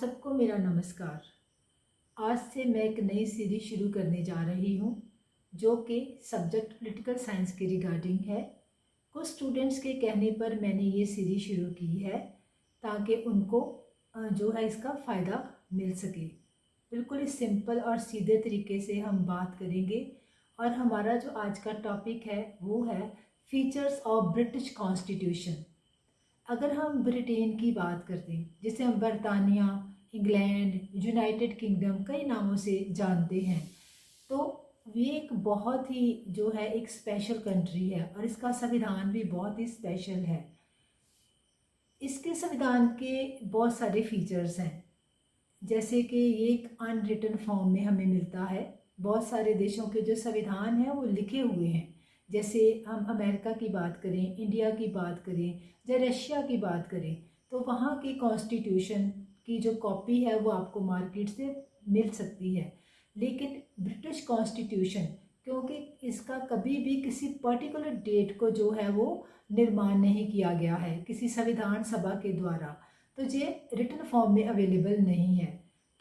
सबको मेरा नमस्कार। आज से मैं एक नई सीरीज शुरू करने जा रही हूँ जो कि सब्जेक्ट पॉलिटिकल साइंस के रिगार्डिंग है। कुछ स्टूडेंट्स के कहने पर मैंने ये सीरीज शुरू की है ताकि उनको जो है इसका फ़ायदा मिल सके। बिल्कुल ही सिंपल और सीधे तरीके से हम बात करेंगे और हमारा जो आज का टॉपिक है वो है फीचर्स ऑफ ब्रिटिश कॉन्स्टिट्यूशन। अगर हम ब्रिटेन की बात करते हैं, जिसे हम बरतानिया, इंग्लैंड, यूनाइटेड किंगडम कई नामों से जानते हैं, तो ये एक बहुत ही जो है एक स्पेशल कंट्री है और इसका संविधान भी बहुत ही स्पेशल है। इसके संविधान के बहुत सारे फीचर्स हैं, जैसे कि ये एक अनरिटन फॉर्म में हमें मिलता है। बहुत सारे देशों के जो संविधान हैं वो लिखे हुए हैं, जैसे हम अमेरिका की बात करें, इंडिया की बात करें या रशिया की बात करें, तो वहाँ की कॉन्स्टिट्यूशन की जो कॉपी है वो आपको मार्केट से मिल सकती है। लेकिन ब्रिटिश कॉन्स्टिट्यूशन, क्योंकि इसका कभी भी किसी पर्टिकुलर डेट को जो है वो निर्माण नहीं किया गया है किसी संविधान सभा के द्वारा, तो ये रिटन फॉर्म में अवेलेबल नहीं है।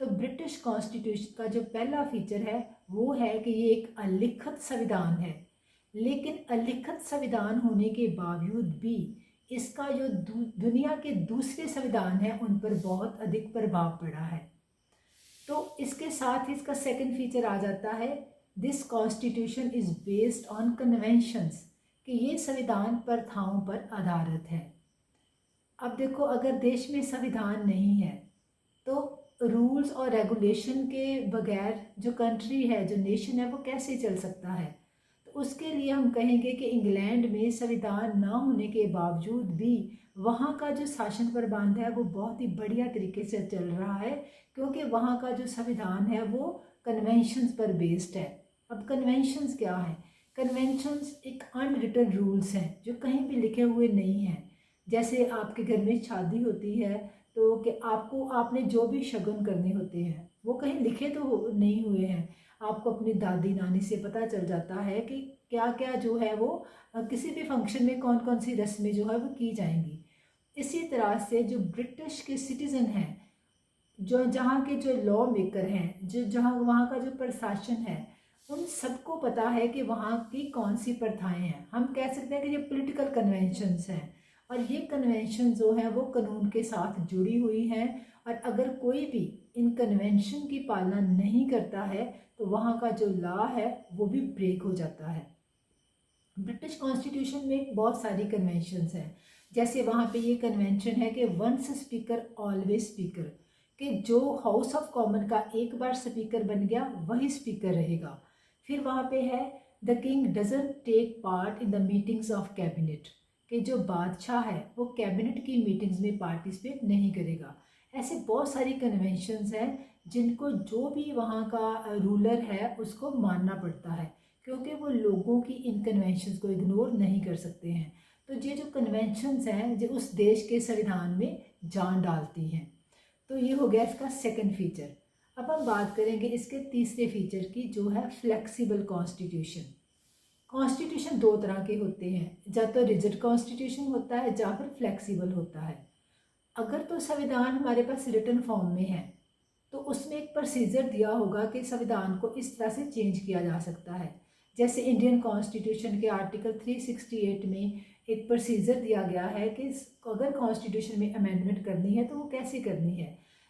तो ब्रिटिश कॉन्स्टिट्यूशन का जो पहला फीचर है वो है कि ये एक अलिखित संविधान है। लेकिन अलिखित संविधान होने के बावजूद भी इसका जो दुनिया के दूसरे संविधान हैं उन पर बहुत अधिक प्रभाव पड़ा है। तो इसके साथ ही इसका सेकंड फीचर आ जाता है, this constitution is based on conventions, कि ये संविधान प्रथाओं पर आधारित है। अब देखो, अगर देश में संविधान नहीं है तो रूल्स और रेगुलेशन के बगैर जो कंट्री है, जो नेशन है, वो कैसे चल सकता है। तो उसके लिए हम कहेंगे कि इंग्लैंड में संविधान ना होने के बावजूद भी वहाँ का जो शासन प्रबंध है वो बहुत ही बढ़िया तरीके से चल रहा है, क्योंकि वहाँ का जो संविधान है वो कन्वेंशंस पर बेस्ड है। अब कन्वेंशंस क्या है? कन्वेंशंस एक अनरिटन रूल्स हैं जो कहीं भी लिखे हुए नहीं हैं। जैसे आपके घर में शादी होती है तो कि आपने जो भी शगुन करने होते हैं वो कहीं लिखे तो नहीं हुए हैं। आपको अपनी दादी नानी से पता चल जाता है कि क्या क्या जो है वो किसी भी फंक्शन में कौन कौन सी रस्में जो है वो की जाएंगी। इसी तरह से जो ब्रिटिश के सिटीज़न हैं, जो जहाँ के जो लॉ मेकर हैं, जो जहाँ वहाँ का जो प्रशासन है, उन सबको पता है कि वहाँ की कौन सी प्रथाएं हैं। हम कह सकते हैं कि ये पॉलिटिकल कन्वेंशंस हैं और ये कन्वेंशन जो है वो कानून के साथ जुड़ी हुई हैं। और अगर कोई भी इन कन्वेंशन की पालना नहीं करता है तो वहाँ का जो लॉ है वो भी ब्रेक हो जाता है। ब्रिटिश कॉन्स्टिट्यूशन में बहुत सारी कन्वेंशंस हैं, जैसे वहाँ पे ये कन्वेंशन है कि वंस स्पीकर ऑलवेज स्पीकर, कि जो हाउस ऑफ कॉमन का एक बार स्पीकर बन गया वही स्पीकर रहेगा। फिर वहाँ पे है the king doesn't take part in the meetings of cabinet, कि जो बादशाह है वो कैबिनेट की मीटिंग्स में पार्टिसिपेट नहीं करेगा। ऐसे बहुत सारी कन्वेंशंस हैं जिनको जो भी वहाँ का रूलर है उसको मानना पड़ता है, क्योंकि वो लोगों की इन कन्वेंशंस को इग्नोर नहीं कर सकते हैं। तो ये जो कन्वेंशंस हैं जो उस देश के संविधान में जान डालती हैं। तो ये हो गया इसका सेकंड फीचर। अब हम बात करेंगे इसके तीसरे फीचर की, जो है फ्लेक्सिबल कॉन्स्टिट्यूशन। कॉन्स्टिट्यूशन दो तरह के होते हैं, या तो रिजिड कॉन्स्टिट्यूशन होता है या फिर फ्लेक्सिबल होता है। अगर तो संविधान हमारे पास रिटन फॉर्म में है तो उसमें एक प्रोसीजर दिया होगा कि संविधान को इस तरह से चेंज किया जा सकता है। जैसे इंडियन कॉन्स्टिट्यूशन के आर्टिकल 368 में एक प्रोसीजर दिया गया है कि अगर कॉन्स्टिट्यूशन में अमेंडमेंट करनी है तो वो कैसे करनी है।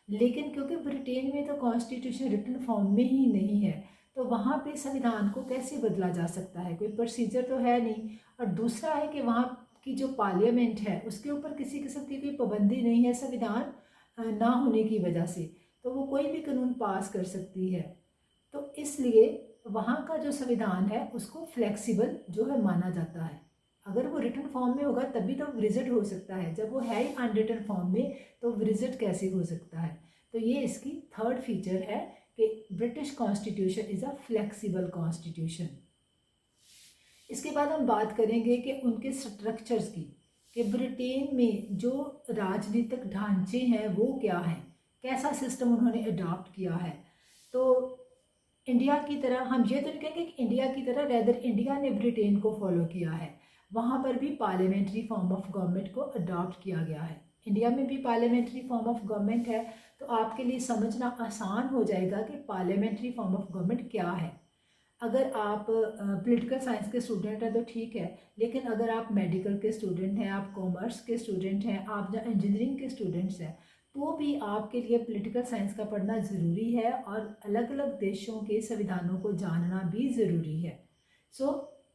लेकिन क्योंकि ब्रिटेन में तो कॉन्स्टिट्यूशन रिटन फॉर्म में ही नहीं है, तो वहाँ पे संविधान को कैसे बदला जा सकता है, कोई प्रोसीजर तो है नहीं। और दूसरा है कि वहाँ की जो पार्लियामेंट है उसके ऊपर किसी किस्म की कोई पाबंदी नहीं है संविधान ना होने की वजह से, तो वो कोई भी कानून पास कर सकती है। तो इसलिए वहाँ का जो संविधान है उसको फ्लेक्सिबल जो है माना जाता है। अगर वो रिटन फॉर्म में होगा तभी तो रिजिड हो सकता है, जब वो है ही अनरिटन फॉर्म में तो रिजिड कैसे हो सकता है। तो ये इसकी थर्ड फीचर है कि British constitution is a flexible constitution. इसके बाद हम बात करेंगे कि उनके स्ट्रक्चर्स की, कि ब्रिटेन में जो राजनीतिक ढांचे हैं वो क्या हैं, कैसा सिस्टम उन्होंने अडॉप्ट किया है। तो इंडिया की तरह हम ये तो नहीं कहेंगे कि इंडिया की तरह, रेदर इंडिया ने ब्रिटेन को फॉलो किया है। वहाँ पर भी पार्लियामेंट्री फॉर्म ऑफ गवर्नमेंट को अडॉप्ट किया गया है। इंडिया में भी पार्लियामेंट्री फॉर्म ऑफ गवर्नमेंट है, तो आपके लिए समझना आसान हो जाएगा कि पार्लियामेंट्री फॉर्म ऑफ गवर्नमेंट क्या है। अगर आप पॉलिटिकल साइंस के स्टूडेंट हैं तो ठीक है, लेकिन अगर आप मेडिकल के स्टूडेंट हैं, आप कॉमर्स के स्टूडेंट हैं, आप इंजीनियरिंग के स्टूडेंट्स हैं, तो भी आपके लिए पॉलिटिकल साइंस का पढ़ना ज़रूरी है और अलग अलग देशों के संविधानों को जानना भी ज़रूरी है।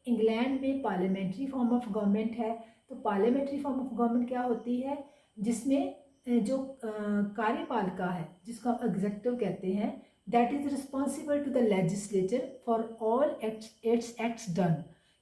इंग्लैंड में पार्लियामेंट्री फॉर्म ऑफ गवर्नमेंट है। तो पार्लियामेंट्री फॉर्म ऑफ गवर्नमेंट क्या होती है, जिसमें जो कार्यपालिका है, जिसको हम एग्जीक्यूटिव कहते हैं, that is responsible to the legislature for all its acts done,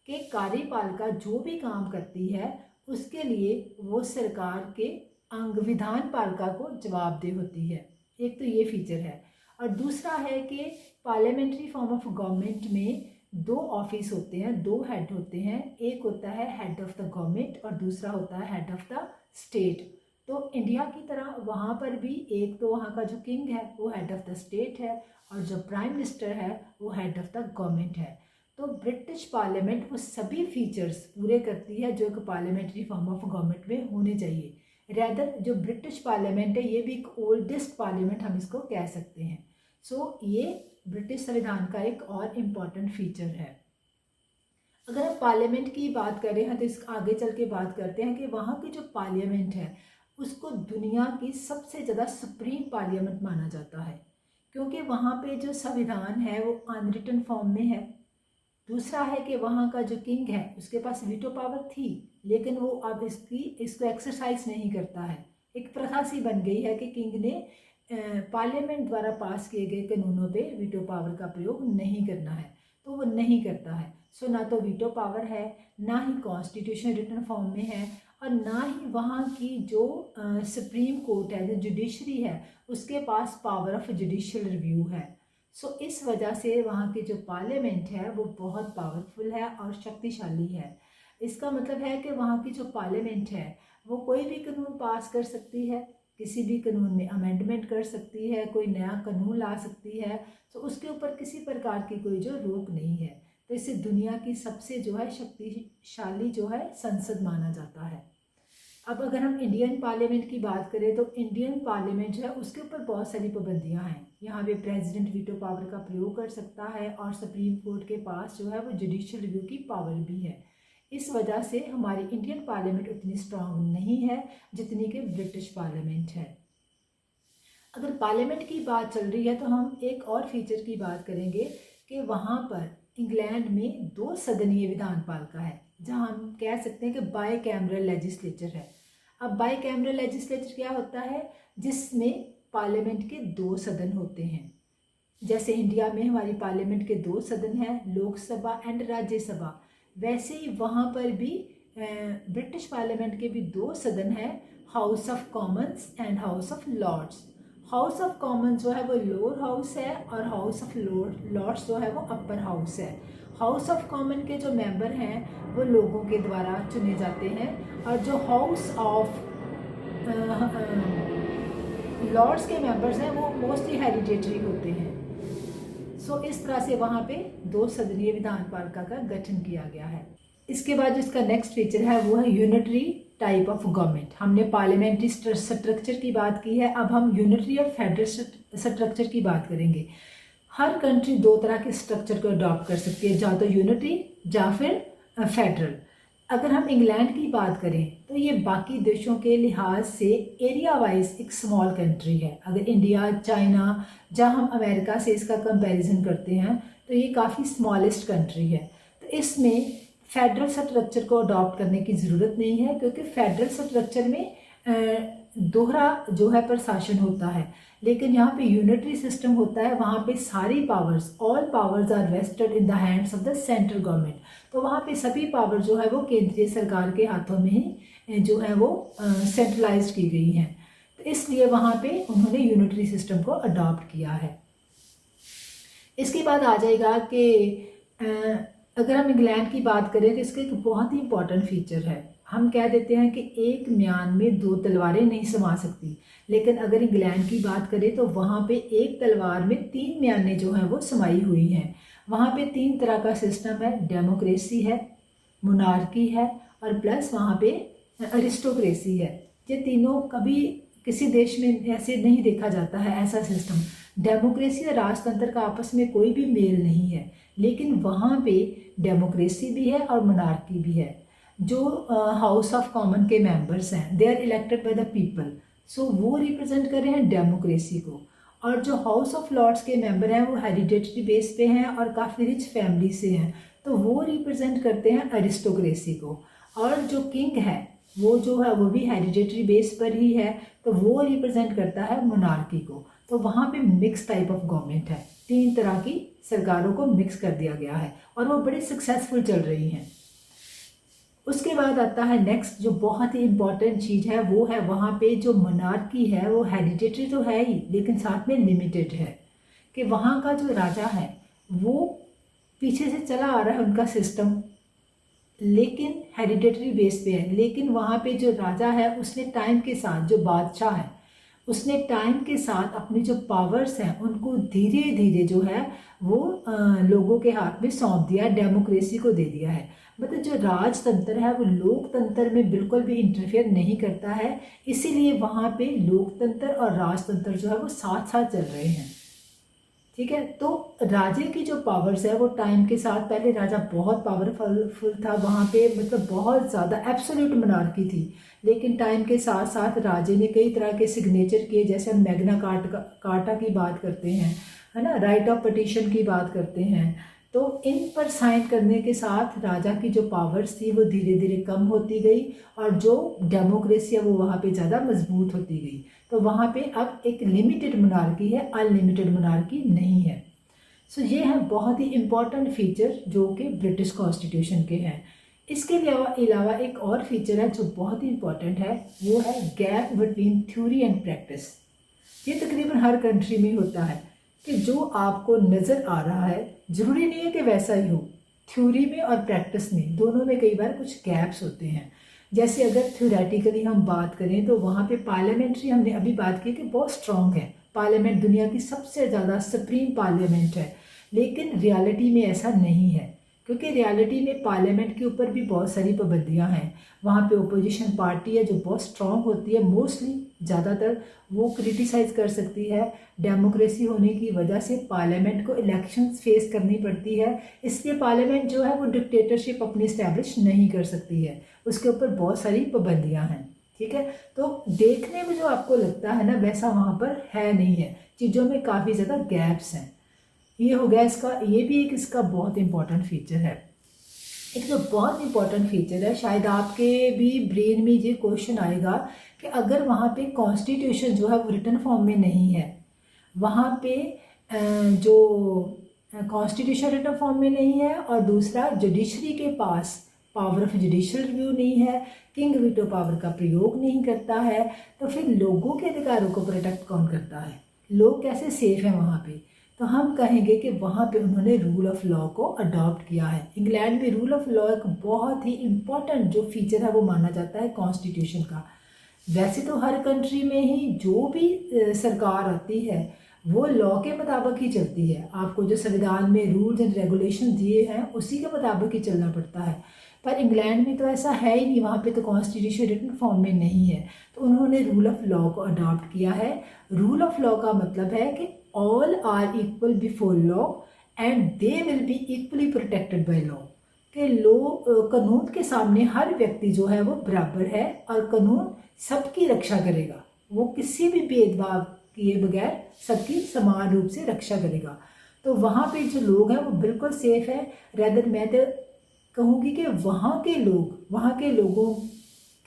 कि कार्यपालिका जो भी काम करती है उसके लिए वो सरकार के अंग विधान पालिका को जवाबदेह होती है। एक तो ये फीचर है। और दूसरा है कि पार्लियामेंट्री फॉर्म ऑफ गवर्नमेंट में दो ऑफिस होते हैं, दो हेड होते हैं। एक होता है हेड ऑफ द गवर्नमेंट और दूसरा होता है हेड ऑफ द स्टेट। तो इंडिया की तरह वहाँ पर भी एक तो वहाँ का जो किंग है वो हेड ऑफ द स्टेट है और जो प्राइम मिनिस्टर है वो हेड ऑफ द गवर्नमेंट है। तो ब्रिटिश पार्लियामेंट वो सभी फीचर्स पूरे करती है जो कि पार्लियामेंट्री फॉर्म ऑफ गवर्नमेंट में होने चाहिए। रैदर जो ब्रिटिश पार्लियामेंट है ये भी एक ओल्डेस्ट पार्लियामेंट हम इसको कह सकते हैं। ये ब्रिटिश संविधान का एक और इम्पॉर्टेंट फीचर है। अगर हम पार्लियामेंट की बात करें हैं तो इस आगे चल के बात करते हैं कि वहाँ की जो पार्लियामेंट है उसको दुनिया की सबसे ज़्यादा सुप्रीम पार्लियामेंट माना जाता है, क्योंकि वहाँ पे जो संविधान है वो अनरिटन फॉर्म में है। दूसरा है कि वहाँ का जो किंग है उसके पास वीटो पावर थी, लेकिन वो अब इसको एक्सरसाइज नहीं करता है। एक प्रथा सी बन गई है कि किंग ने पार्लियामेंट द्वारा पास किए गए कानूनों पे वीटो पावर का प्रयोग नहीं करना है, तो वो नहीं करता है। ना तो वीटो पावर है, ना ही कॉन्स्टिट्यूशन रिटन फॉर्म में है, और ना ही वहाँ की जो सुप्रीम कोर्ट है, जो जुडिशरी है, उसके पास पावर ऑफ जुडिशियल रिव्यू है। इस वजह से वहाँ की जो पार्लियामेंट है वो बहुत पावरफुल है और शक्तिशाली है। इसका मतलब है कि वहाँ की जो पार्लियामेंट है वो कोई भी कानून पास कर सकती है, किसी भी कानून में अमेंडमेंट कर सकती है, कोई नया कानून ला सकती है। उसके ऊपर किसी प्रकार की कोई जो रोक नहीं है। तो इसे दुनिया की सबसे जो है शक्तिशाली जो है संसद माना जाता है। अब अगर हम इंडियन पार्लियामेंट की बात करें तो इंडियन पार्लियामेंट जो है उसके ऊपर बहुत सारी पाबंदियां हैं। यहाँ पे प्रेसिडेंट वीटो पावर का प्रयोग कर सकता है और सुप्रीम कोर्ट के पास जो है वो जुडिशियल रिव्यू की पावर भी है। इस वजह से हमारी इंडियन पार्लियामेंट उतनी स्ट्रांग नहीं है जितनी कि ब्रिटिश पार्लियामेंट है। अगर पार्लियामेंट की बात चल रही है तो हम एक और फीचर की बात करेंगे कि वहाँ पर इंग्लैंड में दो सदनीय विधान पालिका है, जहाँ हम कह सकते हैं कि बाई कैमरल लेजिस्लेचर है। अब बाई कैमरल लेजिस्लेचर क्या होता है, जिसमें पार्लियामेंट के दो सदन होते हैं। जैसे इंडिया में हमारी पार्लियामेंट के दो सदन हैं, लोकसभा एंड राज्यसभा, वैसे ही वहाँ पर भी ब्रिटिश पार्लियामेंट के भी दो सदन हैं, House of Commons and House of Lords. House of Commons जो है वो लोअर हाउस है और हाउस ऑफ लॉर्ड्स जो है वो अपर हाउस है। हाउस ऑफ कॉमन के जो मेंबर हैं वो लोगों के द्वारा चुने जाते हैं और जो हाउस ऑफ लॉर्ड्स के मेंबर्स हैं वो मोस्टली हेरिडेटरी होते हैं। इस तरह से वहाँ पे दो सदनीय विधान पालिका का गठन किया गया है। इसके बाद जिसका नेक्स्ट फीचर है वो है यूनिटरी टाइप ऑफ गवर्नमेंट। हमने पार्लियामेंट्री स्ट्रक्चर की बात की है, अब हम यूनिटरी और फेडरल स्ट्रक्चर की बात करेंगे। हर कंट्री दो तरह के स्ट्रक्चर को अडॉप्ट कर सकती है, या तो यूनिटरी या फिर फेडरल। अगर हम इंग्लैंड की बात करें तो ये बाकी देशों के लिहाज से एरिया वाइज एक स्मॉल कंट्री है। अगर इंडिया, चाइना या हम अमेरिका से इसका कंपैरिजन करते हैं तो ये काफ़ी स्मॉलेस्ट कंट्री है। तो इसमें फेडरल स्ट्रक्चर को अडॉप्ट करने की ज़रूरत नहीं है, क्योंकि फेडरल स्ट्रक्चर में दोहरा जो है प्रशासन होता है, लेकिन यहाँ पे यूनिटरी सिस्टम होता है। वहाँ पे सारी powers, all powers are vested in the hands of the central government. तो वहाँ पे सभी पावर जो है वो केंद्रीय सरकार के हाथों में ही जो है वो सेंट्रलाइज की गई हैं। तो इसलिए वहाँ पे उन्होंने यूनिटरी सिस्टम को अडॉप्ट किया है। इसके बाद आ जाएगा कि अगर हम इंग्लैंड की बात करें तो इसका एक बहुत ही इंपॉर्टेंट फीचर है। हम कह देते हैं कि एक म्यान में दो तलवारें नहीं समा सकती, लेकिन अगर इंग्लैंड की बात करें तो वहाँ पे एक तलवार में तीन म्यानें जो हैं वो समाई हुई हैं। वहाँ पे तीन तरह का सिस्टम है, डेमोक्रेसी है, मोनार्की है और प्लस वहाँ पे अरिस्टोक्रेसी है। ये तीनों कभी किसी देश में ऐसे नहीं देखा जाता है ऐसा सिस्टम। डेमोक्रेसी और राजतंत्र का आपस में कोई भी मेल नहीं है, लेकिन वहाँ पे डेमोक्रेसी भी है और मोनार्की भी है। जो हाउस ऑफ कॉमन के मेंबर्स हैं, they are elected by the people, so वो रिप्रेजेंट कर रहे हैं डेमोक्रेसी को। और जो हाउस ऑफ लॉर्ड्स के मेंबर हैं वो हेरिडेटरी बेस पे हैं और काफ़ी रिच फैमिली से हैं, तो वो रिप्रेजेंट करते हैं अरिस्टोक्रेसी को। और जो किंग है वो जो है वो भी हेरिडेटरी बेस पर ही है, तो वो रिप्रेजेंट करता है मोनार्की को। तो वहाँ पे मिक्स टाइप ऑफ गवर्नमेंट है, 3 तरह की सरकारों को मिक्स कर दिया गया है और वो बड़ी सक्सेसफुल चल रही हैं। उसके बाद आता है नेक्स्ट जो बहुत ही इम्पॉर्टेंट चीज़ है, वो है वहाँ पे जो मोनार्की है वो हेरिडेटरी तो है ही, लेकिन साथ में लिमिटेड है। कि वहाँ का जो राजा है वो पीछे से चला आ रहा है उनका सिस्टम, लेकिन हेरिडेटरी बेस पे है। लेकिन वहाँ पे जो राजा है उसने टाइम के साथ, जो बादशाह है उसने टाइम के साथ अपनी जो पावर्स हैं उनको धीरे धीरे जो है वो लोगों के हाथ में सौंप दिया, डेमोक्रेसी को दे दिया है। मतलब जो राजतंत्र है वो लोकतंत्र में बिल्कुल भी इंटरफेयर नहीं करता है, इसीलिए वहाँ पे लोकतंत्र और राजतंत्र जो है वो साथ साथ चल रहे हैं। ठीक है, तो राजे की जो पावर्स है वो टाइम के साथ, पहले राजा बहुत पावरफुल था वहाँ पे, मतलब बहुत ज़्यादा एब्सोल्यूट मोनार्की थी, लेकिन टाइम के साथ साथ राजे ने कई तरह के सिग्नेचर किए, जैसे हम मैग्ना कार्टा की बात करते हैं, है ना, राइट ऑफ पिटिशन की बात करते हैं। तो इन पर साइन करने के साथ राजा की जो पावर्स थी वो धीरे धीरे कम होती गई और जो डेमोक्रेसी है वो वहाँ पे ज़्यादा मजबूत होती गई। तो वहाँ पे अब एक लिमिटेड मोनार्की है, अनलिमिटेड मोनार्की नहीं है। सो ये है बहुत ही इम्पॉर्टेंट फीचर जो कि ब्रिटिश कॉन्स्टिट्यूशन के हैं। इसके अलावा एक और फीचर है जो बहुत ही इम्पॉर्टेंट है, वो है gap between theory and practice. ये तकरीबन हर कंट्री में होता है कि जो आपको नज़र आ रहा है ज़रूरी नहीं है कि वैसा ही हो। थ्योरी में और प्रैक्टिस में दोनों में कई बार कुछ गैप्स होते हैं। जैसे अगर थ्योरेटिकली हम बात करें तो वहाँ पे पार्लियामेंट्री, हमने अभी बात की कि बहुत स्ट्रॉन्ग है, पार्लियामेंट दुनिया की सबसे ज़्यादा सुप्रीम पार्लियामेंट है, लेकिन रियलिटी में ऐसा नहीं है, क्योंकि रियलिटी में पार्लियामेंट के ऊपर भी बहुत सारी पाबंदियां हैं। वहाँ पे ओपोजिशन पार्टी है जो बहुत स्ट्रॉन्ग होती है, मोस्टली ज़्यादातर वो क्रिटिसाइज़ कर सकती है। डेमोक्रेसी होने की वजह से पार्लियामेंट को इलेक्शंस फेस करनी पड़ती है, इसलिए पार्लियामेंट जो है वो डिक्टेटरशिप अपनी इस्टेब्लिश नहीं कर सकती है, उसके ऊपर बहुत सारी पाबंदियाँ हैं। ठीक है, तो देखने में जो आपको लगता है ना वैसा वहाँ पर है नहीं है, चीज़ों में काफ़ी ज़्यादा गैप्स हैं। ये हो गया इसका, ये भी एक इसका बहुत इंपॉर्टेंट फीचर है। एक जो बहुत इंपॉर्टेंट फीचर है, शायद आपके भी ब्रेन में ये क्वेश्चन आएगा कि अगर वहाँ पे कॉन्स्टिट्यूशन जो है वो रिटन फॉर्म में नहीं है, वहाँ पे जो कॉन्स्टिट्यूशन रिटन फॉर्म में नहीं है, और दूसरा जुडिशरी के पास पावर ऑफ जुडिशियल रिव्यू नहीं है, किंग वीटो पावर का प्रयोग नहीं करता है, तो फिर लोगों के अधिकारों को प्रोटेक्ट कौन करता है? लोग कैसे सेफ हैं वहाँ पे? तो हम कहेंगे कि वहाँ पे उन्होंने रूल ऑफ लॉ को अडॉप्ट किया है। इंग्लैंड में रूल ऑफ लॉ एक बहुत ही इम्पॉर्टेंट जो फीचर है वो माना जाता है कॉन्स्टिट्यूशन का। वैसे तो हर कंट्री में ही जो भी सरकार आती है वो लॉ के मुताबिक ही चलती है, आपको जो संविधान में रूल्स एंड रेगुलेशन दिए हैं उसी के मुताबिक ही चलना पड़ता है। पर इंग्लैंड में तो ऐसा है ही नहीं, वहाँ पे तो कॉन्स्टिट्यूशन रिटन फॉर्म में नहीं है, तो उन्होंने रूल ऑफ लॉ को अडॉप्ट किया है। रूल ऑफ लॉ का मतलब है कि all are equal before law and they will be equally protected by law. कि कानून के सामने हर व्यक्ति जो है वो बराबर है और कानून सबकी रक्षा करेगा, वो किसी भी भेदभाव किए बगैर सबकी समान रूप से रक्षा करेगा। तो वहाँ पे जो लोग हैं वो बिल्कुल सेफ है। रेदर मैं तो कहूँगी कि वहाँ के लोगों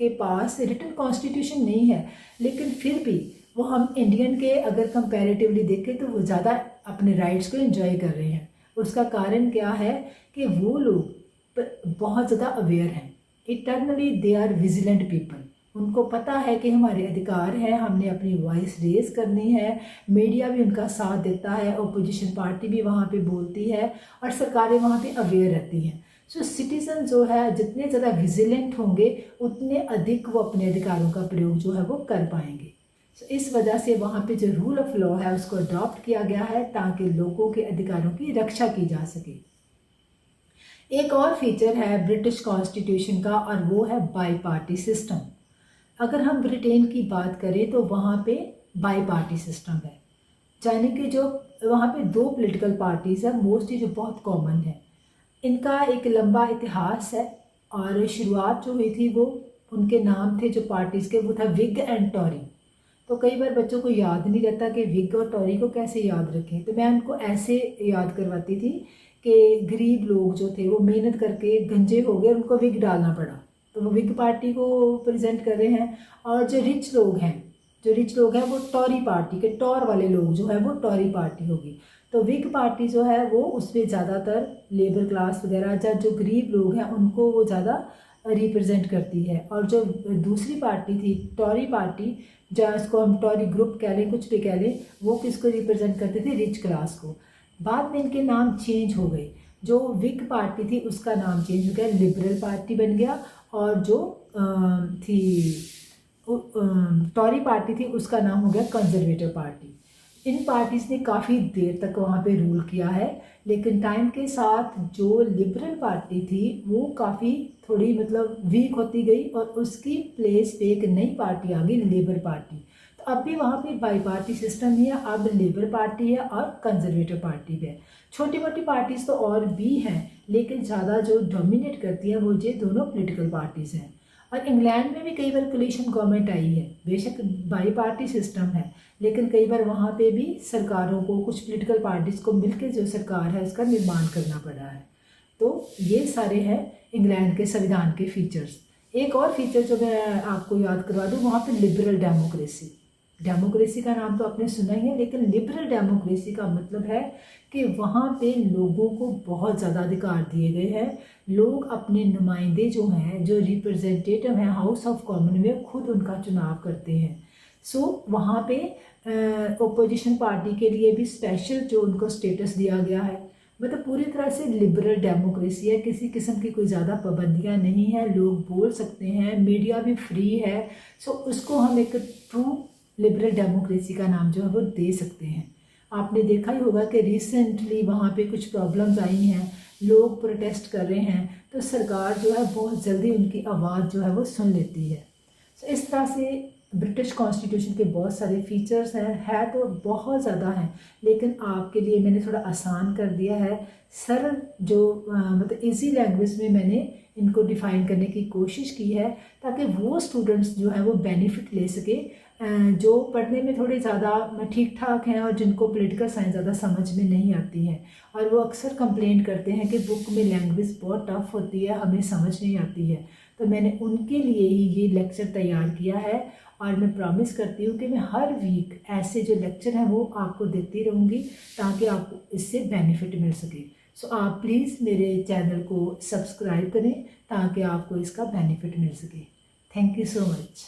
के पास रिटन कॉन्स्टिट्यूशन नहीं है, लेकिन फिर भी वो हम इंडियन के अगर कंपैरेटिवली देखें तो वो ज़्यादा अपने राइट्स को एंजॉय कर रहे हैं। उसका कारण क्या है कि वो लोग बहुत ज़्यादा अवेयर हैं, eternally they are vigilant people. उनको पता है कि हमारे अधिकार हैं, हमने अपनी वॉइस रेज करनी है, मीडिया भी उनका साथ देता है, ओपोजिशन पार्टी भी वहाँ पे बोलती है और सरकारें वहाँ पे अवेयर रहती हैं। सो सिटीज़न जो है जितने ज़्यादा विजिलेंट होंगे उतने अधिक वो अपने अधिकारों का प्रयोग जो है वो कर पाएंगे। सो इस वजह से वहाँ पे जो रूल ऑफ लॉ है उसको अडॉप्ट किया गया है ताकि लोगों के अधिकारों की रक्षा की जा सके। एक और फीचर है ब्रिटिश कॉन्स्टिट्यूशन का और वो है बाई पार्टी सिस्टम। अगर हम ब्रिटेन की बात करें तो वहाँ पे बाई पार्टी सिस्टम है, यानी कि जो वहाँ पे दो पॉलिटिकल पार्टीज़ है मोस्टली, जो बहुत कॉमन है। इनका एक लंबा इतिहास है और शुरुआत जो हुई थी वो, उनके नाम थे जो पार्टीज़ के, वो था विग एंड टॉरी। तो कई बार बच्चों को याद नहीं रहता कि विग और टॉरी को कैसे याद रखें, तो मैं उनको ऐसे याद करवाती थी कि गरीब लोग जो थे वो मेहनत करके गंजे हो गए, उनको विग डालना पड़ा, तो वो विग पार्टी को प्रेजेंट कर रहे हैं। और जो रिच लोग हैं वो टॉरी पार्टी के, टॉर वाले लोग जो है वो टॉरी पार्टी होगी। तो विग पार्टी जो है वो उसमें ज़्यादातर लेबर क्लास वगैरह या जो गरीब लोग हैं उनको वो ज़्यादा रिप्रेजेंट करती है। और जो दूसरी पार्टी थी टॉरी पार्टी, या इसको हम टॉरी ग्रुप कह लें, कुछ भी कह लें, वो किसको रिप्रेजेंट करते थे? रिच क्लास को। बाद में इनके नाम चेंज हो गए, जो विग पार्टी थी उसका नाम चेंज हो गया, लिबरल पार्टी बन गया, और जो थी टॉरी पार्टी थी उसका नाम हो गया कंजर्वेटिव पार्टी। इन पार्टीज़ ने काफ़ी देर तक वहाँ पे रूल किया है, लेकिन टाइम के साथ जो लिबरल पार्टी थी वो काफ़ी थोड़ी मतलब वीक होती गई, और उसकी प्लेस पे एक नई पार्टी आ गई, लेबर पार्टी। तो अब भी वहाँ पे बाई पार्टी सिस्टम ही है, अब लेबर पार्टी है और कंजर्वेटिव पार्टी भी है। छोटी मोटी पार्टीज़ तो और भी हैं, लेकिन ज़्यादा जो डोमिनेट करती है वो ये दोनों पॉलिटिकल पार्टीज़ हैं। और इंग्लैंड में भी कई बार कोलिशन गवर्नमेंट आई है, बेशक बाई पार्टी सिस्टम है, लेकिन कई बार वहाँ पे भी सरकारों को, कुछ पॉलिटिकल पार्टीज़ को मिलकर जो सरकार है उसका निर्माण करना पड़ा है। तो ये सारे हैं इंग्लैंड के संविधान के फीचर्स। एक और फीचर जो मैं आपको याद करवा दूँ, वहाँ पे लिबरल डेमोक्रेसी। डेमोक्रेसी का नाम तो आपने सुना ही है, लेकिन लिबरल डेमोक्रेसी का मतलब है कि वहाँ पे लोगों को बहुत ज़्यादा अधिकार दिए गए हैं। लोग अपने नुमाइंदे जो हैं, जो रिप्रेजेंटेटिव हैं हाउस ऑफ कॉमन में, खुद उनका चुनाव करते हैं। सो वहाँ पे ओपोजिशन पार्टी के लिए भी स्पेशल जो उनको स्टेटस दिया गया है। मतलब पूरी तरह से लिबरल डेमोक्रेसी है, किसी किस्म की कोई ज़्यादा पाबंदियाँ नहीं है, लोग बोल सकते हैं, मीडिया भी फ्री है। सो उसको हम एक ट्रू लिबरल डेमोक्रेसी का नाम जो है वो दे सकते हैं। आपने देखा ही होगा कि रिसेंटली वहाँ पे कुछ प्रॉब्लम्स आई हैं, लोग प्रोटेस्ट कर रहे हैं, तो सरकार जो है बहुत जल्दी उनकी आवाज़ जो है वो सुन लेती है। सो इस तरह से ब्रिटिश कॉन्स्टिट्यूशन के बहुत सारे फीचर्स हैं तो बहुत ज़्यादा हैं, लेकिन आपके लिए मैंने थोड़ा आसान कर दिया है, सरल जो मतलब इजी लैंग्वेज में मैंने इनको डिफ़ाइन करने की कोशिश की है, ताकि वो स्टूडेंट्स जो है वो बेनिफिट ले सके, जो पढ़ने में थोड़े ज़्यादा ठीक ठाक हैं और जिनको पॉलिटिकल साइंस ज़्यादा समझ में नहीं आती है, और वो अक्सर कंप्लेंट करते हैं कि बुक में लैंग्वेज बहुत टफ होती है, हमें समझ नहीं आती है। तो मैंने उनके लिए ही ये लेक्चर तैयार किया है, और मैं प्रॉमिस करती हूँ कि मैं हर वीक ऐसे जो लेक्चर हैं वो आपको देती रहूँगी, ताकि आपको इससे बेनिफिट मिल सके। सो आप प्लीज़ मेरे चैनल को सब्सक्राइब करें ताकि आपको इसका बेनिफिट मिल सके। Thank you so much.